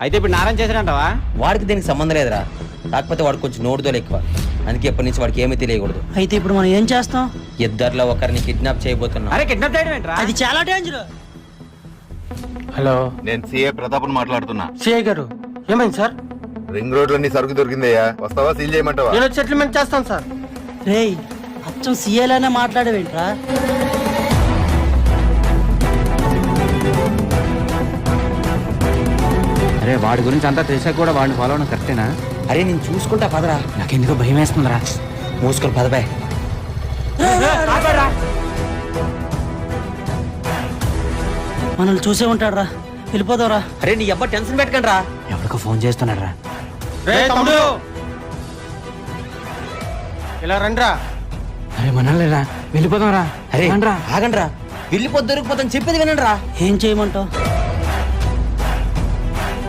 అయితే ఇప్పుడు నారాయణ చేశాడంటావా? వాడికి దీనికి సంబంధం లేదురా, కాకపోతే వాడు కొంచెం నోటుదోలు ఎక్కువ, అందుకే ఎప్పటి నుంచి వాడికి ఏమీ తెలియకూడదు. అయితే ఇప్పుడు మనం ఏం చేస్తాం? ఇద్దరిలో ఒకరిని కిడ్నాప్ చేయబోతున్నాం. అరే కిడ్నాప్ చేయడం ఏంట్రా? అది చాలా డేంజర్. హలో, నేను సిఏ ప్రతాప్ని మాట్లాడుతున్నా. సిఐ గారు ఏమైంది సార్? రింగ్ రోడ్ లో నీ సరుకు దొరికిందయ్యా, వస్తావా? సీల్ చేయమంటావా? నేను సెటిల్మెంట్ చేస్తాను సార్. రేయ్, అచ్చం సీఏలానే మాట్లాడేవేంట్రా? అరే వాడి గురించి అంతా తెలిసాక కూడా వాడిని ఫాలో అవడం కరెక్టేనా? అరే నేను చూసుకుంటా పదరా. నాకెందుకో భయం వేస్తుందిరా. మూసుకొని పదబాయ్. మనల్ని చూసే ఉంటాడు రా, వెళ్ళిపోదావురా. అరే నీ అబ్బా టెన్షన్ పెట్టకండి రా. ఎవరికో ఫోన్ చేస్తున్నాడు రా. రే తమ్ముడు, ఇలా రండ్రా. అరే మనల్లేరా, వెళ్ళిపోదాం రా. అరే ఆగండి రా, వెళ్ళిపోద్దు దొరికిపోతాను చెప్పేది వినండి రా. ఏం చేయమంటావు?